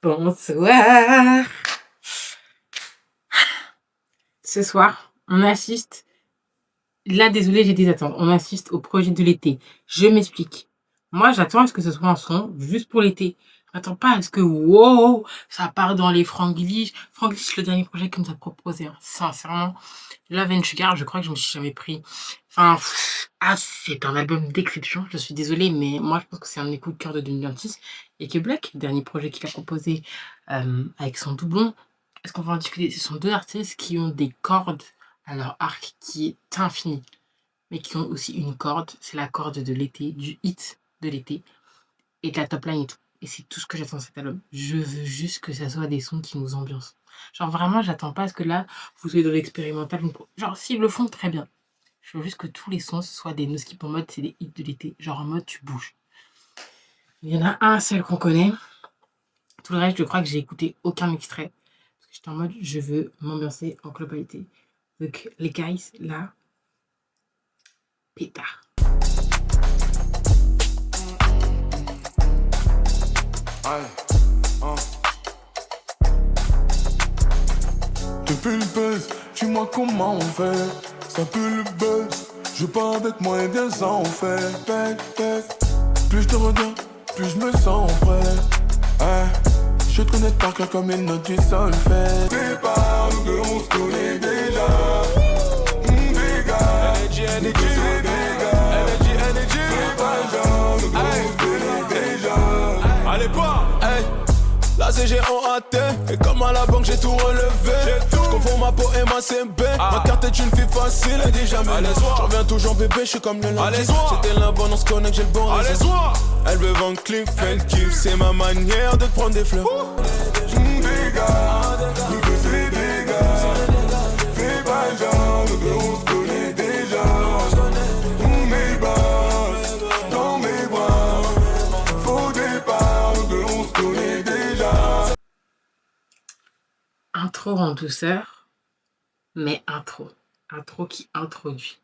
Bonsoir. Ce soir, on assiste. Là, désolé, j'ai des attentes. On assiste au projet de l'été. Je m'explique. Moi, j'attends à ce que ce soit un son juste pour l'été. J'attends pas à ce que, wow, ça part dans les Franglish. Franglish, le dernier projet qu'il nous a proposé. Hein. Sincèrement, Love and Sugar, je crois que je me suis jamais pris. Enfin, c'est un album d'exception. Je suis désolée, mais moi, je pense que c'est un de mes coups de cœur de 2026. Et que Black, le dernier projet qu'il a proposé avec son doublon, est-ce qu'on va en discuter? Ce sont deux artistes qui ont des cordes à leur arc qui est infini, mais qui ont aussi une corde, c'est la corde de l'été, du hit de l'été, et de la top line et tout. Et c'est tout ce que j'attends de cet album. Je veux juste que ça soit des sons qui nous ambiancent. Genre vraiment, j'attends pas à ce que là, vous soyez dans l'expérimental. Genre, s'ils le font, très bien. Je veux juste que tous les sons, ce soient des no-skip en mode, c'est des hits de l'été. Genre en mode, tu bouges. Il y en a un seul qu'on connaît. Tout le reste, je crois que j'ai écouté aucun extrait. Parce que j'étais en mode, je veux m'ambiancer en globalité. Donc, les guys, là, pétard. Depuis le buzz, dis-moi comment on fait. Ça pue le buzz, je pars avec moi et bien ça on fait. Plus je te regarde, plus je me sens prêt. Je te connais par cœur comme une note du solfège. Départ, nous deux on se connaît déjà. Energy. Fais pas genre, nous deux on se connaît déjà. Allez pas, hey. Là c'est G-O-A-T. Et comme à la banque j'ai tout relevé. Je confonds ma peau et ma CB. Ma carte est une fille facile, elle dit jamais les soirs. J'en reviens toujours bébé, je suis comme le lundi. C'était la bonne, on se connecte, j'ai le bon réseau. Elle veut vendre clean, fait le kiff. C'est ma manière de te prendre des fleurs. Dégâts, nous deux c'est dégâts. Fais pas genre, nous deux on se connaît déjà. On est bas, dans mes bras. Faux départ, nous deux on se connaît déjà. Intro en douceur, mais intro qui introduit.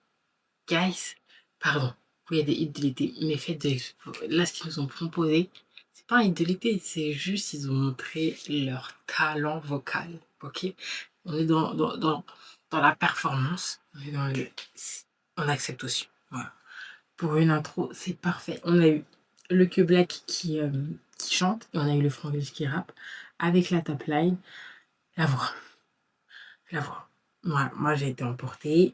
Guys, pardon, il y a des hits de l'été, mais faites de là ce qu'ils nous ont proposé, c'est pas un hit de l'été, c'est juste ils ont montré leur talent vocal, ok? On est dans la performance, on accepte aussi, voilà. Pour une intro, c'est parfait. On a eu le Que Black qui chante, et on a eu le Franglish qui rappe, avec la top line. La voix. Moi, j'ai été emportée.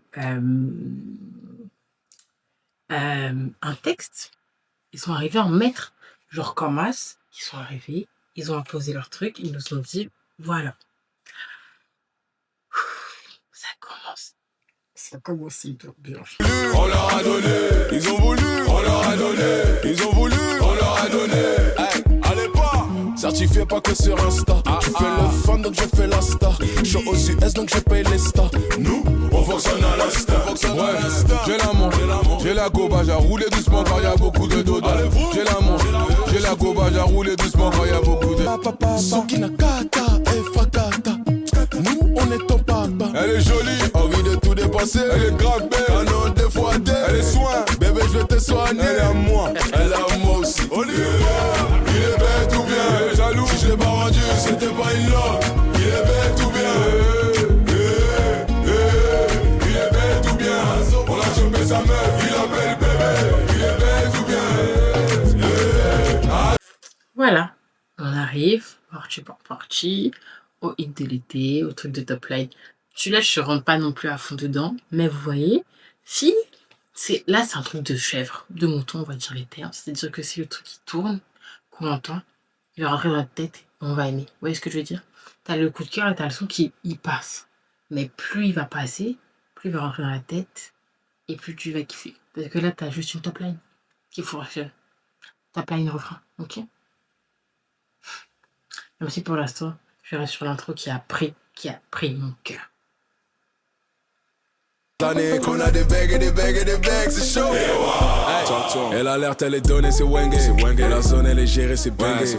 Un texte. Ils sont arrivés en maître. Genre comme As, ils sont arrivés, ils ont imposé leur truc, ils nous ont dit, voilà. Ça commence hyper bien. On leur a donné, ils ont voulu. On leur a donné, ils ont voulu. On leur a donné, hey, allez pas. Certifié pas que sur Insta. Tu fais le fan donc je fais la star. Je suis aux US donc je paye les stars. Nous, on fonctionne à l'instar. Ouais, j'ai la montre, j'ai la gobage à rouler doucement car y'a beaucoup de doda. J'ai la montre, j'ai la gobage à rouler doucement car y'a beaucoup de papa. Sokina kata et fakata. Nous, on est ton papa. Elle est jolie, j'ai envie de tout dépasser. Elle est grave belle, canon défroidé. Elle est soin, bébé je vais te soigner. Elle est à moi, elle est à moi aussi. Olivier, il est bête ou bien il est jaloux. Si je l'ai pas rendu, c'était pas une langue. Il est bête ou bien il est bête ou bien on a chopé sa meuf, il appelle bébé. Il est bête ou bien Voilà. On arrive, parti par parti, au hit de l'été, au truc de top line. Celui-là, je ne rentre pas non plus à fond dedans, mais vous voyez, si, là, c'est un truc de chèvre, de mouton, on va dire les termes. C'est-à-dire que c'est le truc qui tourne, qu'on entend, il va rentrer dans notre tête et on va aimer. Vous voyez ce que je veux dire? T'as le coup de cœur et t'as le son qui il passe. Mais plus il va passer, plus il va rentrer dans la tête et plus tu vas kiffer. Parce que là, t'as juste une top line qu'il faut refaire. Top line refrain, ok? Même si pour l'instant, je reste sur l'intro qui a pris mon cœur. L'année qu'on a des bagues, c'est chaud. Et l'alerte elle est donnée, c'est Wenge. Et la zone elle est gérée, c'est bangé.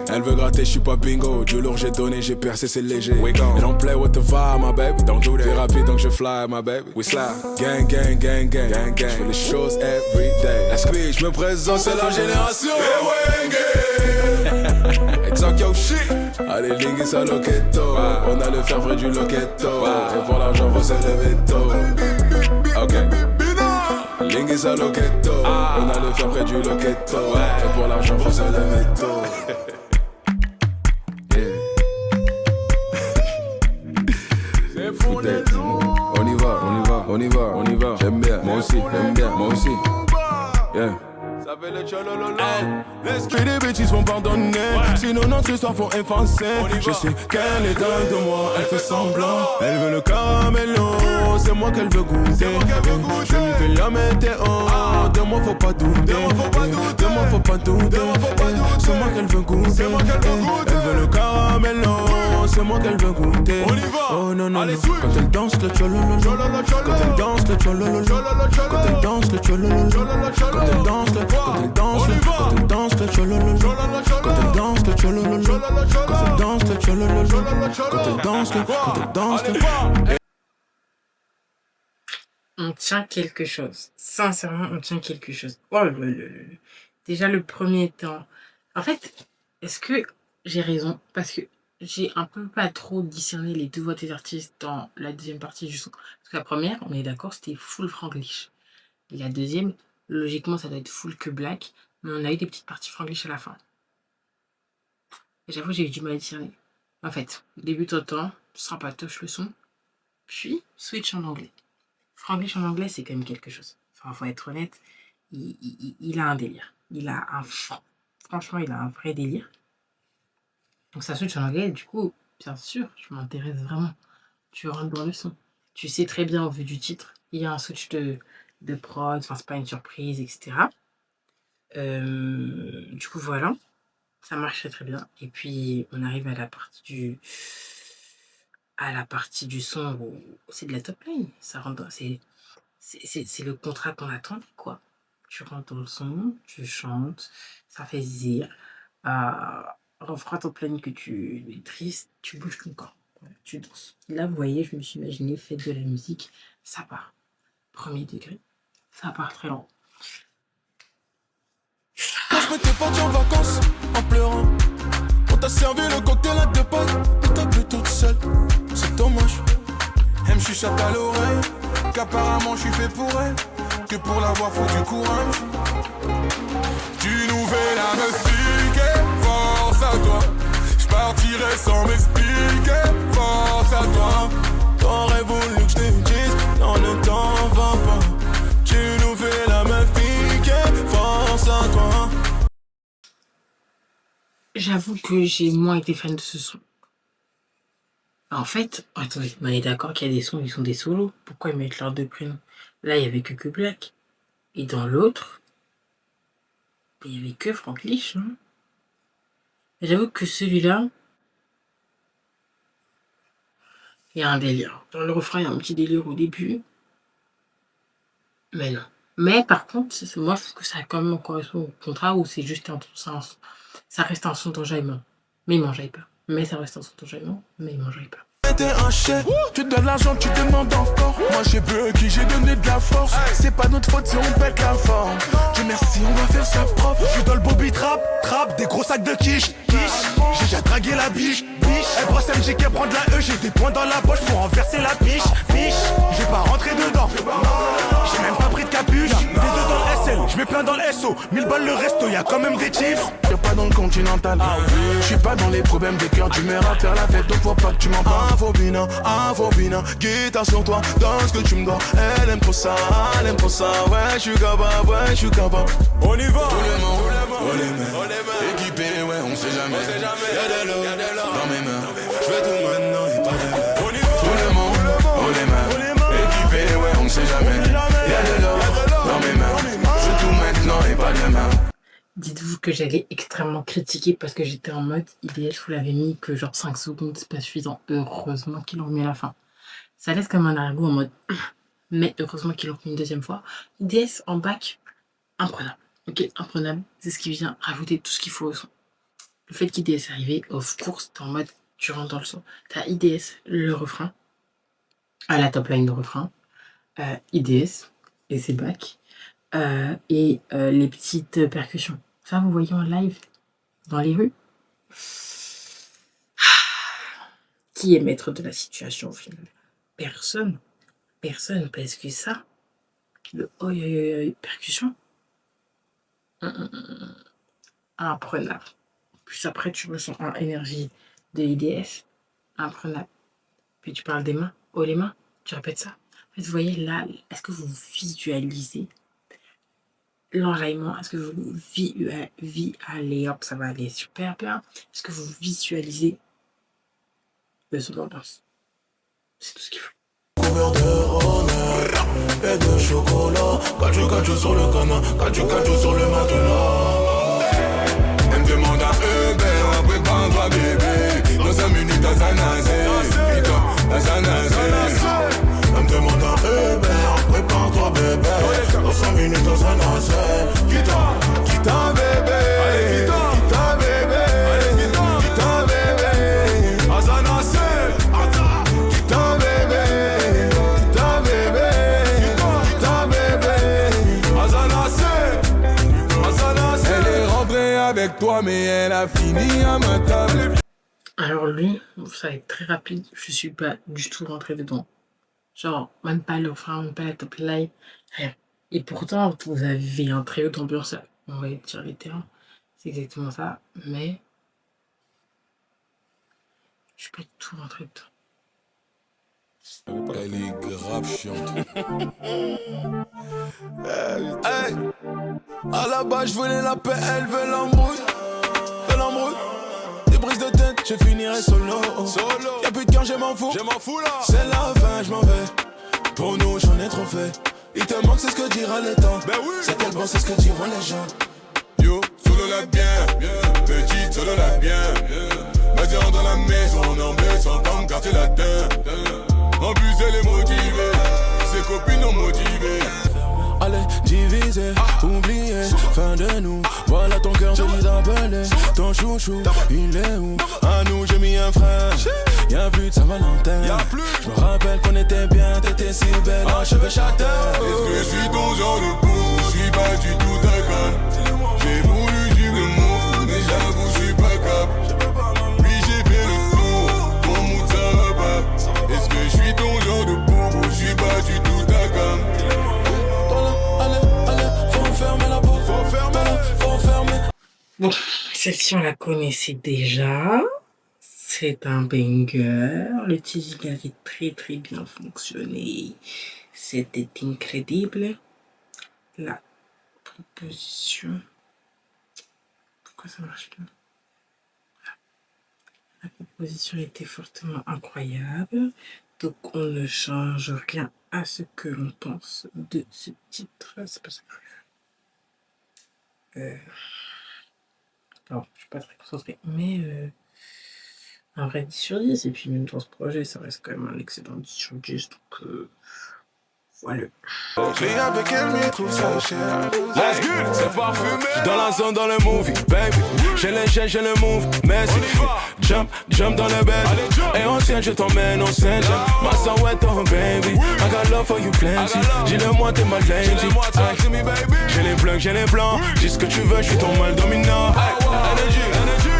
Elle veut gratter, je suis pas bingo. Du lourd j'ai donné, j'ai percé, c'est léger. Et don't play with the vibe, my baby. Don't do that. T'es rapide donc je fly, my baby. We slide. Gang. Je fais les choses every day. Let's go, je me présente, c'est la génération. Et Wenge. Exact, yo shit. Allez, lingue ça loquetto. On a le fer vrai du loquetto. Et pour l'argent, faut se lever tôt. Ok. Lingue ça loquetto. On a le fer près du loquetto. Et pour l'argent, faut se lever tôt. On y va, on y va, on y va, on y va. J'aime bien, moi aussi, j'aime bien, moi aussi. Yeah. Ça fait le cholololo. L'esprit des bêtises vont pardonner. Sinon notre histoire faut effacer. Je sais qu'elle est dingue de moi, elle fait semblant. Elle veut le caméléon, c'est moi qu'elle veut goûter. Je lui fais la météo, de moi faut pas douter. De moi faut pas douter. C'est moi qu'elle veut goûter. Elle veut le caméléon, c'est moi qu'elle veut goûter. Oh non non non. Quand elle danse le cholololo. Quand elle danse le cholololo. Quand elle danse le cholololo. Quand elle danse le quand elle danse le, quand elle danse le cholololo. Quand elle danse le cholololo. Quand elle danse le cholololo. Quand elle danse le, quand elle danse le. On tient quelque chose. Sincèrement, on tient quelque chose. Oh déjà le premier temps. En fait, est-ce que j'ai raison? Parce que j'ai un peu pas trop discerné les deux voix des artistes dans la deuxième partie du son. Parce que la première, on est d'accord, c'était full franglish. Et la deuxième, logiquement, ça doit être full que black, mais on a eu des petites parties franglish à la fin. Et j'avoue, j'ai eu du mal à discerner. En fait, début t'entends, sympatoche le son, puis switch en anglais. Franglish en anglais, c'est quand même quelque chose. Enfin, faut être honnête, il a un délire. Franchement, il a un vrai délire. Donc ça switch en anglais, du coup, bien sûr, je m'intéresse vraiment. Tu rentres dans le son. Tu sais très bien, au vu du titre, il y a un switch de prod, enfin c'est pas une surprise, etc. Du coup voilà, ça marche très bien. Et puis on arrive à la partie du son où c'est de la top line. Ça rentre c'est le contrat qu'on attend, quoi. Tu rentres dans le son, tu chantes, ça fait zire. Refrain top line que tu maîtrises, tu bouges ton corps. Voilà, tu danses. Là, vous voyez, je me suis imaginé, faites de la musique, ça part. Premier degré, ça part très lent. Quand je m'étais parti en vacances, en pleurant, on t'a servi le cocktail à deux pattes, et t'as bu toute seule, c'est dommage. Elle me chuchote à l'oreille, qu'apparemment je suis fait pour elle, que pour l'avoir faut du courage. Tu nous fais la m'expliquer, force à toi. Je partirai sans m'expliquer, force à toi. T'aurais voulu que je te dise, non ne t'en va pas. Tu nous fais la m'expliquer, force à toi. J'avoue que j'ai moins été fan de ce son. En fait, attendez, on est d'accord qu'il y a des sons qui sont des solos. Pourquoi ils mettent leurs deux prénoms? Là, il y avait que Black. Et dans l'autre, il y avait que Franglish, non? J'avoue que celui-là, il y a un délire. Dans le refrain, il y a un petit délire au début. Mais non. Mais par contre, moi, je trouve que ça quand même correspond au contrat où c'est juste un sens. Ça reste un son d'enjaillement. Mais il m'enjaille pas. Mais ça reste un son d'enjaillement. Mais il m'enjaille pas. T'es un chef, tu donnes l'argent, tu demandes encore. Moi j'ai peu qui j'ai donné de la force. C'est pas notre faute si on pète la forme. Dieu merci, on va faire ça propre. Je suis dans le bobby trap, des gros sacs de quiche. J'ai déjà dragué la biche. Elle brosse MJ qui prend de la E. J'ai des points dans la poche pour renverser la biche. J'ai pas rentré dedans. J'ai même pas pris de capuche. Des deux dans le SL, je mets plein dans le SO. 1000 balles le resto, y'a quand même des chiffres. Y'a pas dans le continental. Je suis pas dans les problèmes de cœur d'humeur à faire la fête. Donc faut pas que tu m'en parles. Infobina, guitare sur toi, dans ce que tu me dois. Elle aime trop ça, ouais, je suis capable, On y va, on les met, équipés, ouais, on sait jamais. Y'a de l'eau dans mes mains, je fais tout maintenant et pas demain. Tout le monde, on les met, équipés, ouais, on sait jamais. Y'a de l'eau dans mes mains, je fais tout maintenant et pas demain. Dites-vous que j'allais extrêmement critiquer parce que j'étais en mode IDS, je vous l'avais mis que genre 5 secondes, c'est pas suffisant. Heureusement qu'ils l'ont remis à la fin. Ça laisse comme un argot en mode mais heureusement qu'ils l'ont remis une deuxième fois. IDS en bac, imprenable. Ok, imprenable, c'est ce qui vient rajouter tout ce qu'il faut au son. Le fait qu'IDS est arrivé, of course, t'es en mode tu rentres dans le son. T'as IDS, le refrain, à la top line de refrain, IDS et ses bacs. Et les petites percussions. Ça, vous voyez en live dans les rues. qui est maître de la situation au final? Personne. Personne, parce que ça, le oi, percussion, imprenable. Puis après, tu me sens en énergie de IDS, imprenable. Puis tu parles des mains, oh les mains, tu répètes ça. En fait, vous voyez là, est-ce que vous visualisez l'enjaillement? Est-ce que vous allez, hop, ça va aller super bien. Est-ce que vous visualisez le son d'ambiance? C'est tout ce qu'il faut. Couvert de honneur et de chocolat. Cachu sur le canard, cachu sur le matelas. Elle me demande à Uber, prépare-toi bébé. Dans 5 minutes à Zanazé, putain, à Zanazé. Elle me demande à Uber, prépare-toi bébé. Dans 5 minutes à Zanazé, quitte bébé. Quitte bébé. Quitte bébé. À Zanazé. Avec toi, mais elle a fini à ma table. Alors lui, ça va être très rapide, je suis pas du tout rentrée dedans. Genre, même pas le refrain, même pas la top line, rien. Et pourtant, vous avez un très haut d'ambiance, on va dire les termes, c'est exactement ça, mais je suis pas du tout rentrée dedans. Elle est grave chiante. Hey, à la base, je voulais la paix, elle veut l'embrouille. Des brises de tête, je finirai solo. Y'a plus de cœur, je m'en fous là. C'est la fin, je m'en vais. Pour nous, j'en ai trop fait. Il te manque, c'est ce que dira le temps. Ben oui. C'est quel bon, c'est ce que diront les gens. Yo, solo la bien, petite, solo la bien. Vas-y, rentre dans la maison, en embêtant comme quartier latin. En plus, elle est motivée, ses copines ont motivé. Allez, diviser, oublier, fin de nous. Voilà ton cœur, j'ai dit d'appeler. Ton chouchou, il est où? À nous, j'ai mis un frein. Y'a plus de Saint-Valentin. Je me rappelle qu'on était bien, t'étais si belle, en cheveux châtains. Est-ce que je suis ton genre de pou? Je suis pas du tout d'accord. J'ai voulu suivre le mot, mais j'avoue, je suis pas cap. Puis j'ai fait le tour, ton mood ça repart. Est-ce que je suis ton genre de pou? Je suis pas du tout d'accord. Bon, celle-ci on la connaissait déjà. C'est un banger. Le teasing avait très très bien fonctionné. C'était incroyable. La proposition. Pourquoi ça marche pas? La proposition était fortement incroyable. Donc on ne change rien à ce que l'on pense de ce titre. C'est pas ça que je veux. Alors, je suis pas très concentrée, mais un vrai 10 sur 10. Et puis même dans ce projet, ça reste quand même un excellent 10 sur 10. Donc voilà. Mais avec elle, mais trouve ça cher. Let's go, c'est parfumé. Dans la zone, dans le movie, baby. J'ai les chaînes, j'ai le move, mais jump dans le bed. Et on tient, je t'emmène au Saint-Jean. Ma souhait, oh baby. I got love for you plenty. Dis-le-moi, t'es ma lady. J'ai les plugs, j'ai les blancs. Dis ce que tu veux, je suis ton mal dominant.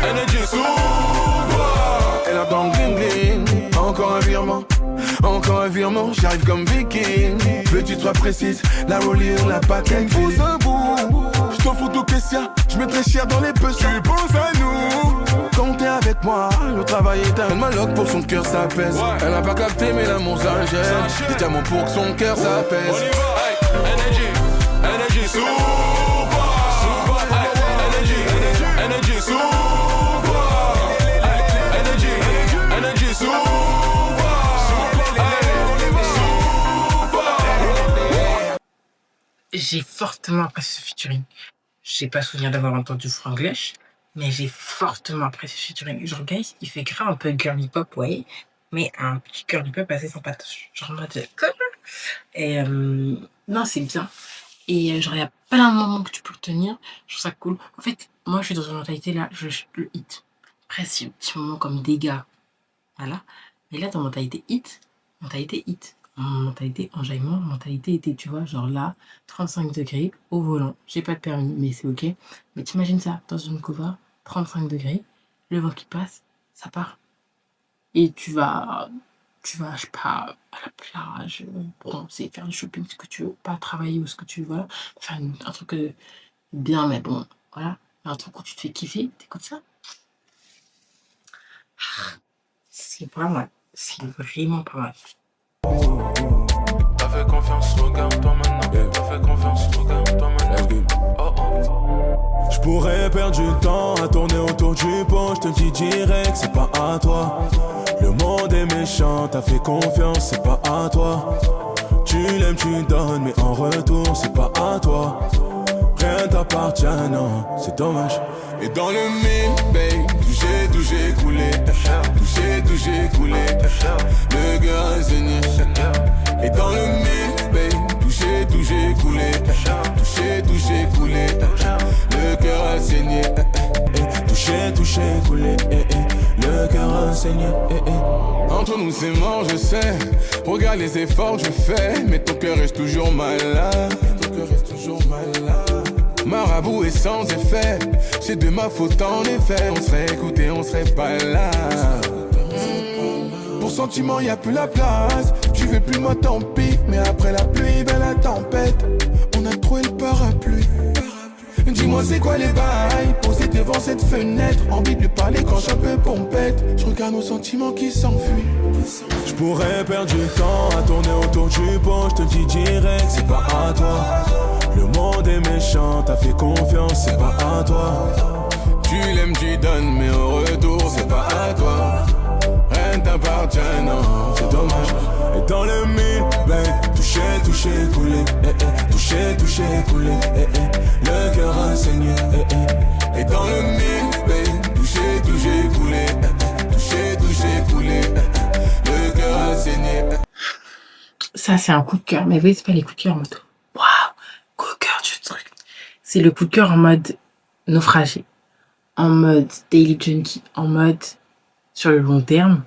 Energy, super. Elle a dans le bling bling. Encore un virement, j'arrive comme viking. Petite sois précise, la rollie, la paquette. Pose un bout, je t'en fous tout question. Je mets très cher dans les puces, tu penses à nous. Quand t'es avec moi, le travail est un maloc pour son cœur ça pèse. Elle n'a pas capté mais l'amour ça gêne. Des diamants pour que son cœur ça pèse. Energy, super. Energy, super. Energy, super. J'ai fortement apprécié ce featuring. J'ai pas souvenir d'avoir entendu Franglish, mais j'ai fortement apprécié ce featuring. Genre, guys, il fait grave un peu girly pop, ouais, mais un petit girly pop assez sympa. Genre, en mode. Et non, c'est bien. Et genre, il y a plein de moments que tu peux retenir. Je trouve ça cool. En fait, moi, je suis dans une mentalité là, le hit. Après, c'est un petit moment comme dégâts. Voilà. Mais là, dans mentalité hit. Mentalité enjaillement, mentalité était, tu vois, genre là, 35 degrés au volant. J'ai pas de permis, mais c'est ok. Mais t'imagines ça, dans une cover, 35 degrés, le vent qui passe, ça part. et tu vas, je sais pas, à la plage, bronzer, faire du shopping, ce que tu veux, pas travailler ou ce que tu veux, voilà. Faire un truc bien, mais bon, voilà. Un truc où tu te fais kiffer, t'écoutes ça. C'est pas mal. C'est vraiment pas mal. T'as fait confiance, regarde-toi maintenant. T'as fait confiance, regarde-toi maintenant. Oh oh. J'pourrais perdre du temps à tourner autour du pot. J'te dis direct, c'est pas à toi. Le monde est méchant, t'as fait confiance, c'est pas à toi. Tu l'aimes, tu donnes, mais en retour, c'est pas à toi. Rien t'appartient, non, c'est dommage. Et dans le mille, babe, tout j'ai coulé. Tout j'ai coulé. Le cœur a saigné. Et dans le mille, babe, tout j'ai coulé. Tout j'ai coulé. Le cœur a saigné. Tout j'ai coulé. Le cœur a saigné. Entre nous c'est mort, je sais. Regarde les efforts que je fais, mais ton cœur reste toujours malade. Marabout est sans effet, c'est de ma faute en effet. On serait écouté, on serait pas là. Pour sentiment y a plus la place. Tu veux plus moi tant pis, mais après la pluie vient la tempête. On a trouvé le parapluie. Dis-moi c'est quoi les bails, posé devant cette fenêtre. Envie de lui parler quand je suis un peu pompette. Je regarde nos sentiments qui s'enfuient. Je pourrais perdre du temps à tourner autour du pot. Je te dis direct, c'est pas à toi. Le monde est méchant, t'as fait confiance, c'est pas à toi. Tu l'aimes, tu donnes, mais au retour, c'est pas à toi. Rien t'appartient, non, c'est dommage. Et dans le mille, babe, touché, coulé. Touché, coulé. Le cœur a saigné. Et dans le mille, babe, touché, coulé. Touché, coulé. Le cœur a saigné. Ça, c'est un coup de cœur. Mais vous voyez, c'est pas les coups de cœur en mode waouh, coup de cœur du truc. C'est le coup de cœur en mode naufragé, en mode daily junkie, en mode sur le long terme.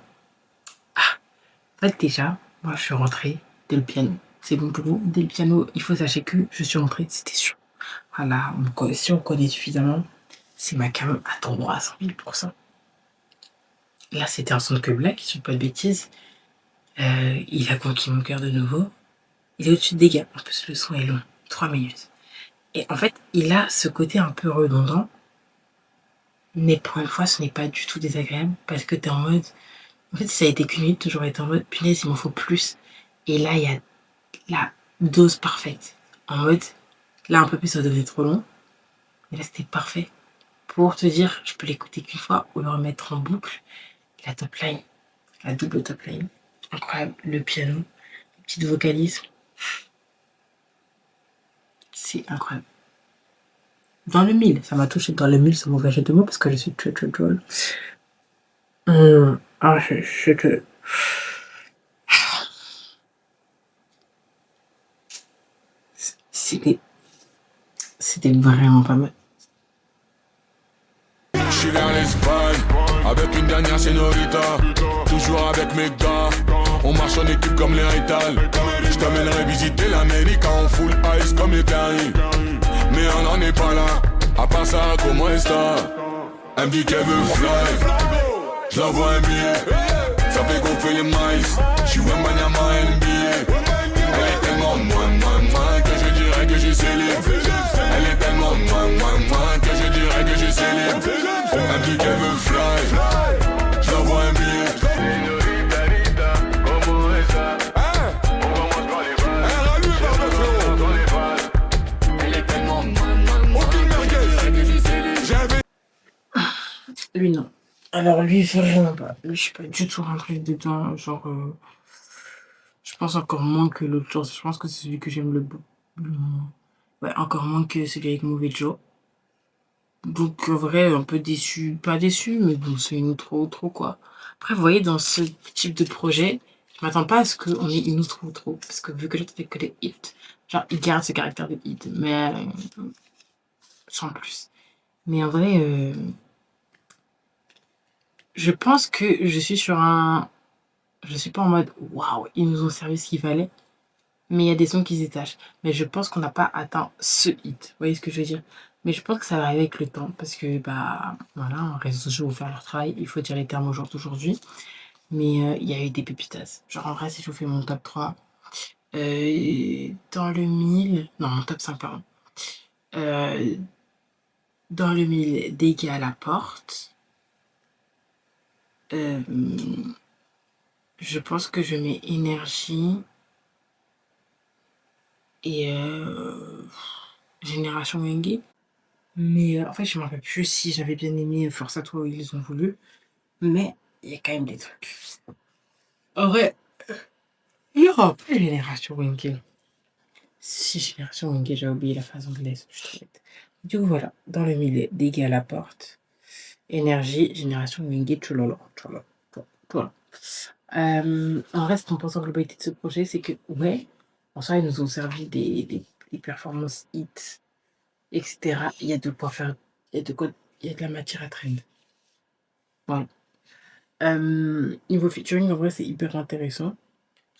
En fait, déjà, moi, je suis rentrée dès le piano. C'est bon pour vous. Dès le piano, il faut sachez que je suis rentrée, c'était sûr. Voilà, si on connaît suffisamment, c'est ma cam à ton droit à 100 000%. Là, c'était un son de que Black, si je ne dis pas de bêtises. Il a conquis mon cœur de nouveau. Il est au-dessus des gars. En plus, le son est long, 3 minutes. Et en fait, il a ce côté un peu redondant. Mais pour une fois, ce n'est pas du tout désagréable. Parce que t'es en mode... En fait, si ça a été qu'une minute, toujours été en mode, punaise, il m'en faut plus. Et là, il y a la dose parfaite. En mode, là, un peu plus, ça devenait trop long. Mais là, c'était parfait. Pour te dire, je peux l'écouter qu'une fois ou le remettre en boucle. La top line, la double top line. Incroyable. Le piano, les petites vocalises. C'est incroyable. Dans le mille, ça m'a touché dans le mille, ça m'engage de mots parce que je suis très drôle. C'était vraiment pas mal. Je suis vers l'Espagne, avec une dernière señorita. Toujours avec mes gars, on marche en équipe comme les Itals. Je t'amènerai visiter l'Amérique en full ice comme les Canaries. Mais on n'en est pas là, à part ça, comment est-ce elle me dit qu'elle veut fly, je l'envoie un billet. Ça fait gonfler les maïs, je suis Wembanyama NBA. Elle est tellement moins que je dirais que je célèbre. Elle est tellement moins que je dirais que je célèbre. Elle me dit qu'elle veut fly, je l'envoie un billet. Lui, non. Alors, lui, vraiment pas. Lui, je suis pas du tout rentrée dedans. Genre, je pense encore moins que l'autre chose. Je pense que c'est celui que j'aime le moins. Ouais, encore moins que celui avec Mauvais Joe. Donc, en vrai, un peu déçu. Pas déçu, mais bon, c'est une trop, quoi. Après, vous voyez, dans ce type de projet, je m'attends pas à ce qu'on ait une trop. Parce que vu que l'autre fait que des hits, genre, il garde ce caractère de hit. Mais, sans plus. Mais en vrai, je pense que je suis sur un... Je suis pas en mode waouh, ils nous ont servi ce qu'il fallait. Mais il y a des sons qui se détachent. Mais je pense qu'on n'a pas atteint ce hit. Vous voyez ce que je veux dire? Mais je pense que ça va arriver avec le temps. Parce que, bah, voilà, les réseaux sociaux vont faire leur travail. Il faut dire les termes au jour d'aujourd'hui. Mais il y a eu des pépitas. Genre, en vrai, si je vous fais mon top 3, dans le 1000... Non, mon top 5, pardon. Dans le 1000, dégâts à la porte. Je pense que je mets énergie et génération Wenge. Mais en fait, je me rappelle plus si j'avais bien aimé Force à toi ou ils ont voulu. Mais il y a quand même des trucs. En vrai, il y aura pas génération Wenge. Si, génération Wenge, j'ai oublié la phrase anglaise. Je suis trop bête. Du coup, voilà. Dans le 1000, dégâts à la porte. Énergie, génération Wenge, tchololo. Voilà. En reste, on pense en globalité de ce projet, c'est que, ouais, en soi, ils nous ont servi des performances hits, etc. Il y a de quoi faire, il y a de quoi, il y a de la matière à trend. Voilà. Niveau featuring, en vrai, c'est hyper intéressant.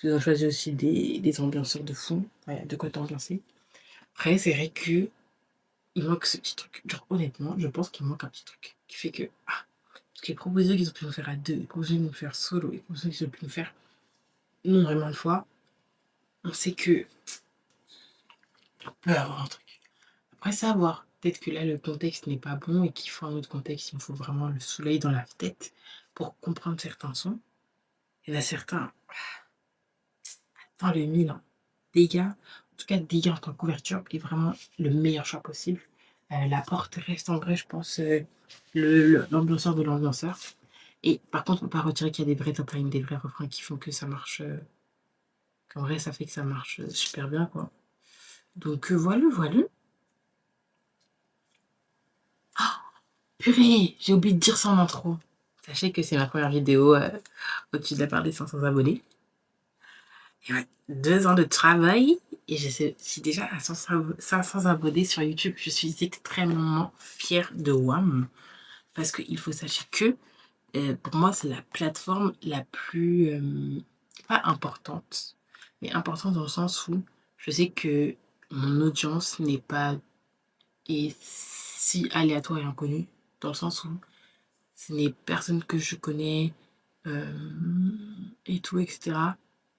Ils ont choisi aussi des ambianceurs de fond. Ouais, il y a de quoi t'ambiancer. Après, c'est vrai que il manque ce petit truc. Genre, honnêtement, je pense qu'il manque un petit truc qui fait que, parce que les propositions qu'ils ont pu nous faire à deux, les propositions qu'ils ont pu nous faire solo, les propositions qu'ils ont pu nous faire non vraiment une fois, on sait que on peut avoir un truc. Après, savoir. Peut-être que là, le contexte n'est pas bon et qu'il faut un autre contexte. Il me faut vraiment le soleil dans la tête pour comprendre certains sons. Il y en a certains, dans le 1000, hein. Dégâts, en tout cas, dégâts en tant que couverture est vraiment le meilleur choix possible. La porte reste en vrai, je pense, l'ambianceur de l'ambianceur. Et par contre, on ne peut pas retirer qu'il y a des vrais top lines, des vrais refrains qui font que ça marche. Qu'en vrai, ça fait que ça marche super bien, quoi. Donc, voilà, voilà. Purée, j'ai oublié de dire ça en intro. Sachez que c'est ma première vidéo au-dessus de la barre des 500 abonnés. Et ouais, 2 ans de travail et je suis déjà à 500 abonnés sur YouTube. Je suis extrêmement fière de WAM parce qu'il faut sachez que pour moi, c'est la plateforme la plus, pas importante, mais importante dans le sens où je sais que mon audience n'est pas et si aléatoire et inconnue, dans le sens où ce n'est personne que je connais et tout, etc.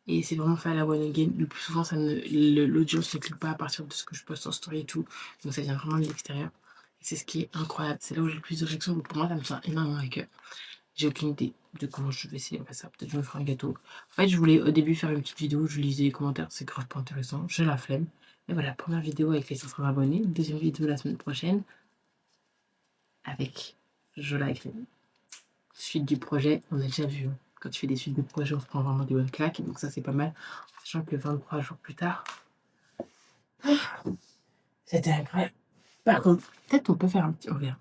Et c'est vraiment fait à la one again. Le plus souvent, l'audience ne clique pas à partir de ce que je poste en story et tout. Donc ça vient vraiment de l'extérieur. Et c'est ce qui est incroyable. C'est là où j'ai le plus de réactions. Donc pour moi, ça me tient énormément à cœur. J'ai aucune idée de comment je vais essayer de faire ça. Peut-être que je me ferai un gâteau. En fait, je voulais au début faire une petite vidéo. Je lisais les commentaires. C'est grave pas intéressant. J'ai la flemme. Mais voilà, première vidéo avec les 500 abonnés. Deuxième vidéo la semaine prochaine avec Jola Green. Suite du projet, on a déjà vu. Quand tu fais des suites de projet, on se prend vraiment des bonnes claques. Donc ça, c'est pas mal. Sachant que 23 jours plus tard, c'était incroyable. Par contre, peut-être on peut faire un petit... On verra.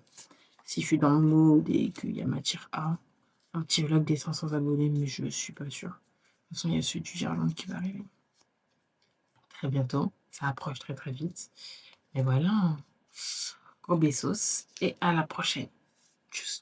Si je suis dans le mood et qu'il y a matière à un petit vlog des 500 abonnés, mais je suis pas sûre. De toute façon, il y a celui du Gerland qui va arriver très bientôt. Ça approche très très vite. Mais voilà. Gros besos et à la prochaine. Tchuss.